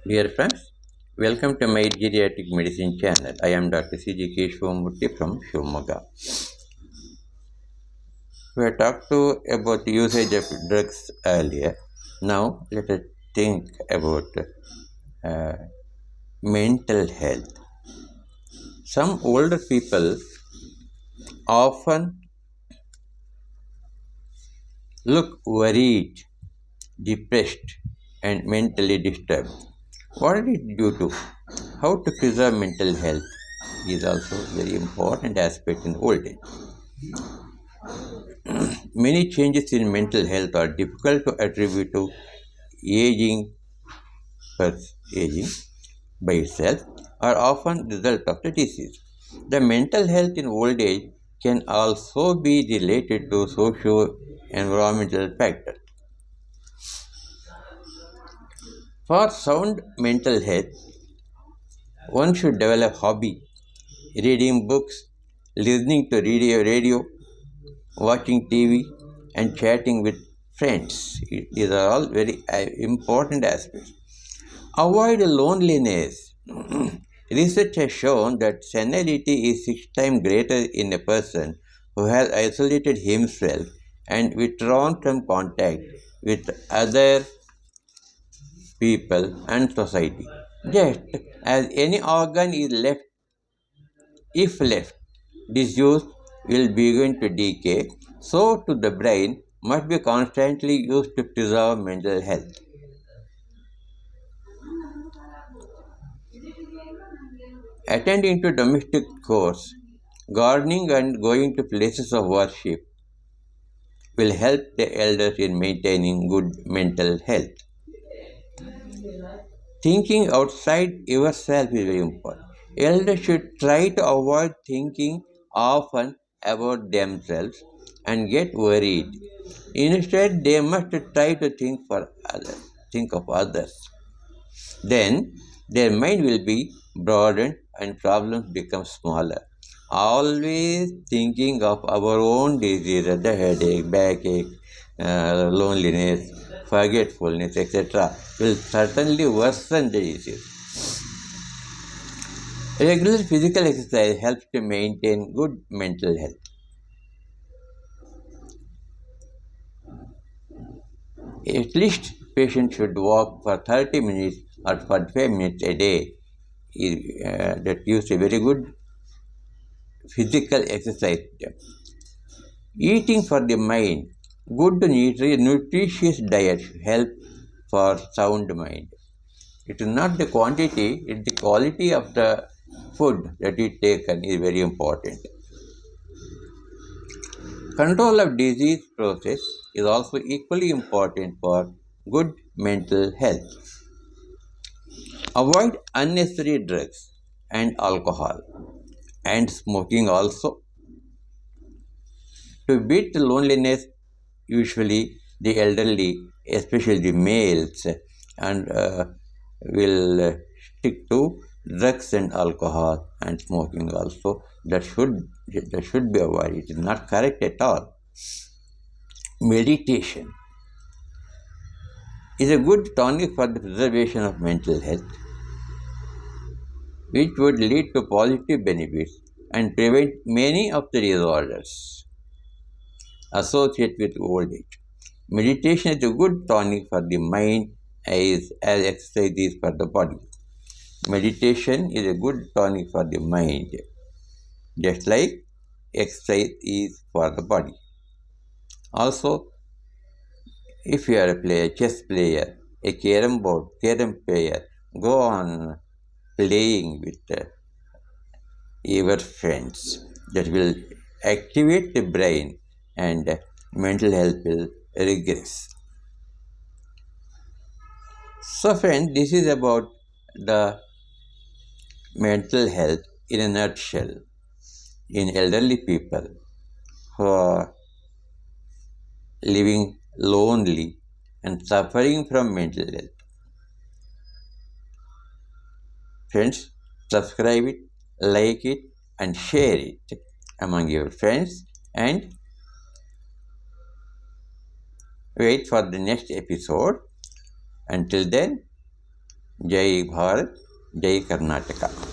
Dear friends, welcome to my Geriatric Medicine Channel. I am Dr. C.G. Keshwamurthy from Shivamogga. We have talked about the usage of drugs earlier. Now, let us think about uh, mental health. Some older people often look worried, depressed, and mentally disturbed. What is it due to? How to preserve mental health is also very important aspect in old age. Many changes in mental health are difficult to attribute to aging, aging by itself, are often result of the disease. The mental health in old age can also be related to socio-environmental factors. For sound mental health, one should develop hobby, reading books, listening to radio, watching TV, and chatting with friends. These are all very important aspects. Avoid loneliness. Research has shown that senility is 6 times greater in a person who has isolated himself and withdrawn from contact with other people and society. Just as any organ is left, if left disused, will begin to decay, so too the brain must be constantly used to preserve mental health. Attending to domestic chores, gardening, and going to places of worship will help the elders in maintaining good mental health. Thinking outside yourself is very important. Elders should try to avoid thinking often about themselves and get worried. Instead, they must try to think of others. Then their mind will be broadened and problems become smaller. Always thinking of our own diseases, the headache, backache, loneliness, forgetfulness, etc., will certainly worsen the disease. Regular physical exercise helps to maintain good mental health. At least patients should walk for 30 minutes or 45 minutes a day. That gives a very good physical exercise. Eating for the mind. Good nutritious diet help for sound mind. It is not the quantity, it is the quality of the food that is taken is very important. Control of disease process is also equally important for good mental health. Avoid unnecessary drugs and alcohol and smoking also. To beat loneliness, usually the elderly, especially the males, and will stick to drugs and alcohol and smoking also. That should be avoided. It is not correct at all. Meditation is a good tonic for the preservation of mental health, which would lead to positive benefits and prevent many of the disorders associated with old age. Meditation is a good tonic for the mind as exercise is for the body. Meditation is a good tonic for the mind, just like exercise is for the body. Also, if you are a player, chess player, a carom player, go on playing with your friends. That will activate the brain and mental health will regress. So, friends, this is about the mental health in a nutshell in elderly people who are living lonely and suffering from mental health. Friends, subscribe it, like it, and share it among your friends and wait for the next episode. Until then, Jai Bharat, Jai Karnataka.